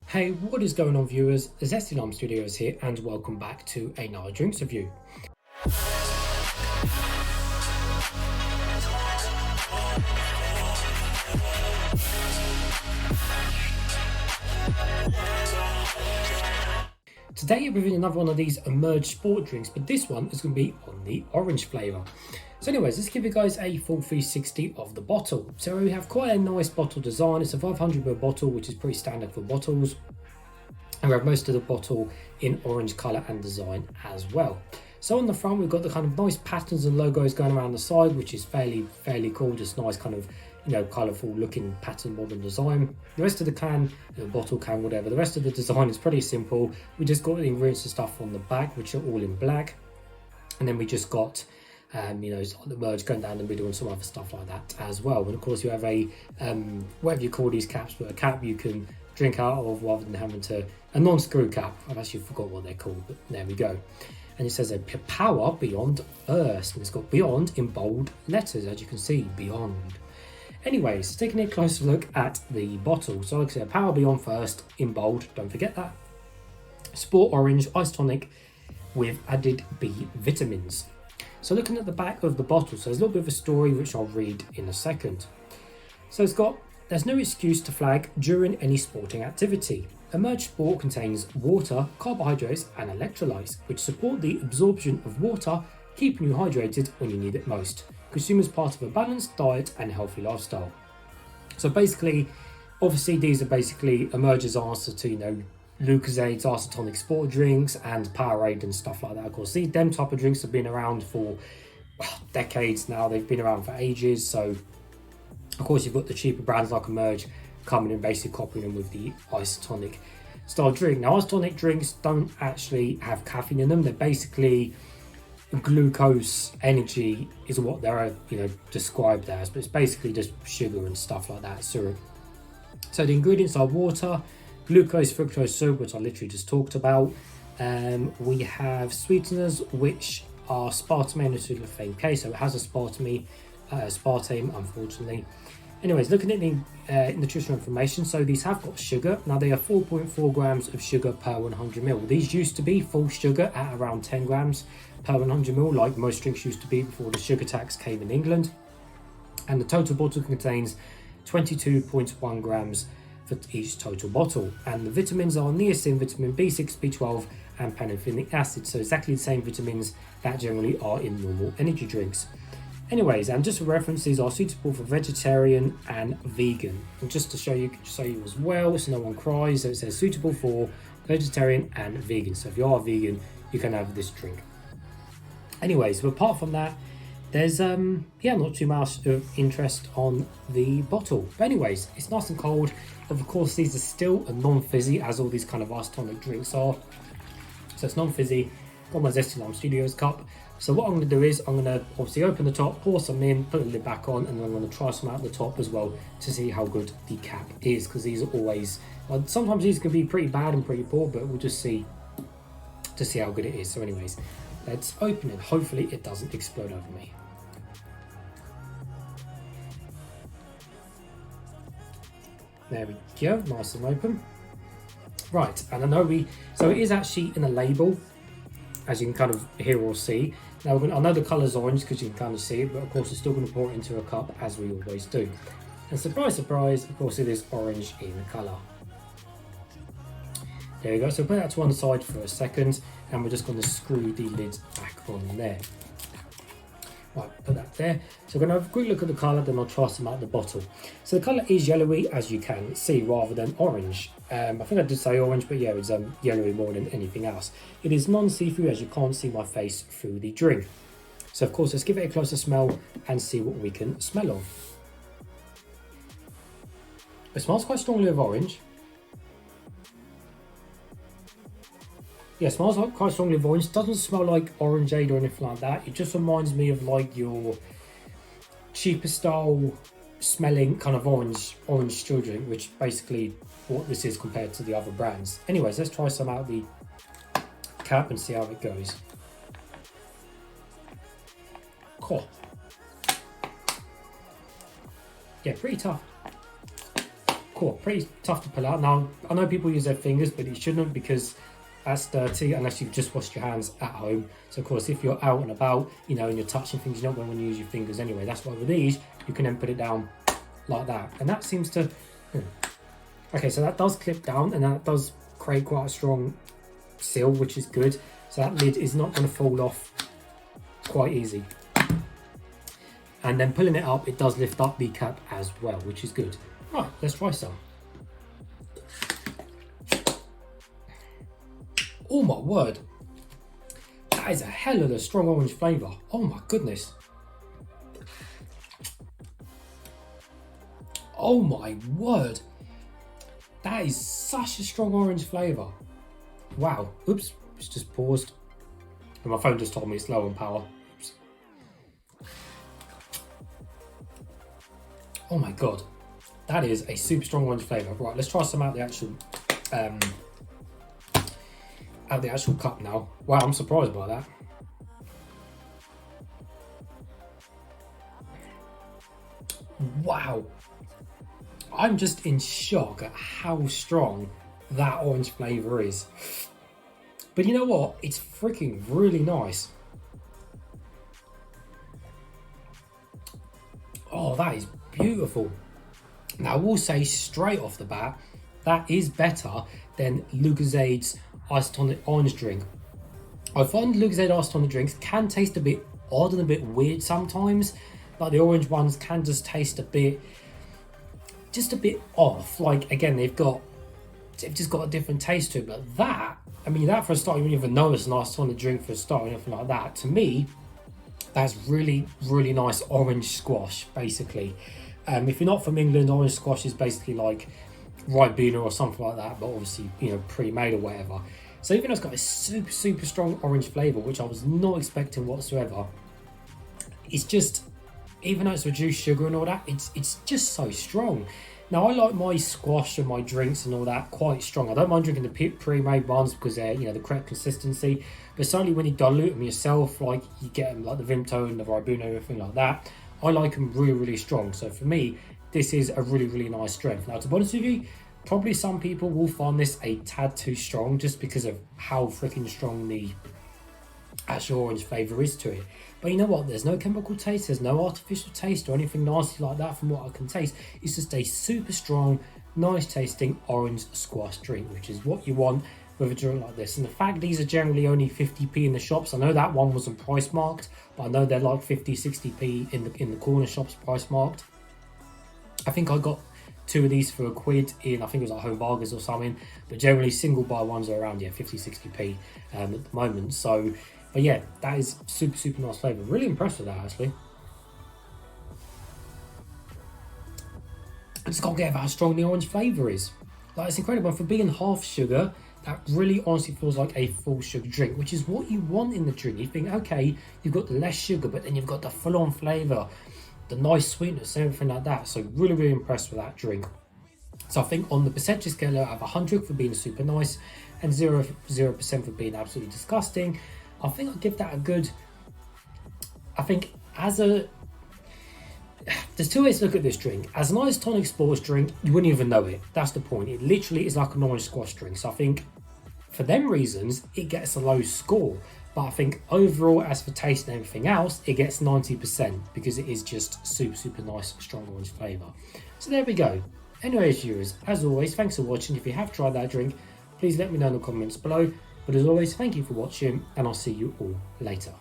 Hey, what is going on, viewers? Zesty Lime Studios here, and welcome back to another drinks review. Today we're reviewing another one of these Emerge sport drinks, but this one is going to be on the orange flavour. So anyways, let's give you guys a full 360 of the bottle. So we have quite a nice bottle design. It's a 500ml bottle, which is pretty standard for bottles. And we have most of the bottle in orange colour and design as well. So on the front, we've got the kind of nice patterns and logos going around the side, which is fairly cool. Just nice kind of, colourful looking pattern, modern design. The rest of the can, the bottle can, whatever, the rest of the design is pretty simple. We just got the ingredients and stuff on the back, which are all in black. And then we just got, the merge going down the middle and some other stuff like that as well. And of course you have a, whatever you call these caps, but a cap you can drink out of rather than having to, a non-screw cap. I've actually forgot what they're called, but there we go. And it says a power beyond first, and it's got beyond in bold letters, as you can see, beyond. Anyways, taking a closer look at the bottle. So like I said, power beyond first in bold, don't forget that. Sport orange ice tonic with added B vitamins. So looking at the back of the bottle, so there's a little bit of a story which I'll read in a second. So it's got, there's no excuse to flag during any sporting activity. Emerge Sport contains water, carbohydrates and electrolytes, which support the absorption of water, keeping you hydrated when you need it most. Consumed as part of a balanced diet and healthy lifestyle. So basically, obviously these are basically Emerge's answer to, Lucozade, isotonic sport drinks and Powerade and stuff like that. Of course, them type of drinks have been around for decades now. They've been around for ages. So of course you've got the cheaper brands like Emerge coming in, basically copying them with the isotonic style drink. Now isotonic drinks don't actually have caffeine in them. They're basically glucose energy is what they're described as, but it's basically just sugar and stuff like that, syrup. So the ingredients are water, glucose, fructose, syrup, which I literally just talked about. We have sweeteners, which are aspartame and sulforaphane K, so it has aspartame, unfortunately. Anyways, looking at the nutritional information, so these have got sugar. Now they are 4.4 grams of sugar per 100ml. These used to be full sugar at around 10 grams per 100ml, like most drinks used to be before the sugar tax came in England. And the total bottle contains 22.1 grams for each total bottle. And the vitamins are niacin, vitamin B6, B12 and pantothenic acid. So exactly the same vitamins that generally are in normal energy drinks. Anyways, and just for reference, these are suitable for vegetarian and vegan. And just to show you as well, so no one cries, so it says suitable for vegetarian and vegan. So if you are vegan, you can have this drink. Anyways, but apart from that, there's not too much of interest on the bottle. But anyways, it's nice and cold. Of course, these are still a non-fizzy, as all these kind of isotonic drinks are. So it's non-fizzy. Got my Zesty Lime Studios cup. So what I'm going to do is I'm going to obviously open the top, pour some in, put the lid back on, and then I'm going to try some out the top as well to see how good the cap is, because these are always, sometimes these can be pretty bad and pretty poor, but we'll just see to see how good it is. So anyways, let's open it. Hopefully it doesn't explode over me. There we go, nice and open. Right, and I know so it is actually in a label, as you can kind of hear or see. Now I know the colour's orange because you can kind of see it, but of course we're still going to pour it into a cup as we always do. And surprise, surprise, of course it is orange in colour. There we go, so put that to one side for a second, and we're just going to screw the lid back on there. Right, put that there. So we're going to have a quick look at the colour, then I'll try some out the bottle. So the colour is yellowy, as you can see, rather than orange. I think I did say orange, but yeah, it's yellowy more than anything else. It is non-see-through, as you can't see my face through the drink. So of course, let's give it a closer smell and see what we can smell of. It smells quite strongly of orange. Yeah, it smells like quite strongly of orange. It doesn't smell like orangeade or anything like that. It just reminds me of like your cheaper style smelling kind of orange still drink, which basically what this is compared to the other brands. Anyways, let's try some out the cap and see how it goes. Cool. Yeah, pretty tough. Cool, pretty tough to pull out. Now, I know people use their fingers, but you shouldn't, because that's dirty unless you've just washed your hands at home. So of course, if you're out and about, you know, and you're touching things, you're not going to use your fingers anyway. That's why with these, you can then put it down like that. And that seems to... Okay, so that does clip down, and that does create quite a strong seal, which is good. So that lid is not going to fall off quite easy. And then pulling it up, it does lift up the cap as well, which is good. Right, let's try some. Oh my word, that is a hell of a strong orange flavour. Oh my goodness. Oh my word, that is such a strong orange flavour. Wow, oops, it's just paused. And my phone just told me it's low on power. Oops. Oh my god, that is a super strong orange flavour. Right, let's try some out the actual cup now. Wow, I'm surprised by that. Wow, I'm just in shock at how strong that orange flavour is. But you know what? It's freaking really nice. Oh, that is beautiful. Now, I will say straight off the bat, that is better than Lucasade's iced tonic orange drink. I find Lucasade iced tonic drinks can taste a bit odd and a bit weird sometimes. Like the orange ones can just taste just a bit off. Like, again, they've just got a different taste to it. But that, I mean, that for a start, you wouldn't even know it's an iced tonic drink for a start or anything like that. To me, that's really, really nice orange squash, basically. If you're not from England, orange squash is basically like Ribena or something like that, but obviously, you know, pre-made or whatever. So even though it's got a super, super strong orange flavour, which I was not expecting whatsoever, it's just, even though it's reduced sugar and all that, it's just so strong. Now, I like my squash and my drinks and all that quite strong. I don't mind drinking the pre-made ones because they're, you know, the correct consistency. But certainly when you dilute them yourself, like you get them like the Vimto and the Ribena, everything like that, I like them really, really strong. So for me, this is a really, really nice strength. Now, to be honest with you, probably some people will find this a tad too strong just because of how freaking strong the actual orange flavour is to it. But you know what? There's no chemical taste, there's no artificial taste or anything nasty like that from what I can taste. It's just a super strong, nice tasting orange squash drink, which is what you want with a drink like this. And the fact these are generally only 50p in the shops, I know that one wasn't price marked, but I know they're like 50, 60p in the corner shops price marked. I think I got 2 of these for £1 in, I think it was like Home Bargains or something, but generally single buy ones are around 50, 60p at the moment. So, but yeah, that is super, super nice flavour. Really impressed with that, actually. I just can't get over how strong the orange flavour is. Like, it's incredible. For being half sugar, that really honestly feels like a full sugar drink, which is what you want in the drink. You think, okay, you've got the less sugar, but then you've got the full-on flavour, the nice sweetness, everything like that. So really, really impressed with that drink. So I think on the percentage scale, out of 100 for being super nice and 0% for being absolutely disgusting, I think I'll give that a good, I think there's 2 ways to look at this drink. As an iced tonic sports drink, you wouldn't even know it. That's the point. It literally is like an orange squash drink. So I think for them reasons, it gets a low score. But I think overall, as for taste and everything else, it gets 90% because it is just super, super nice, strong orange flavour. So there we go. Anyways, viewers, as always, thanks for watching. If you have tried that drink, please let me know in the comments below. But as always, thank you for watching, and I'll see you all later.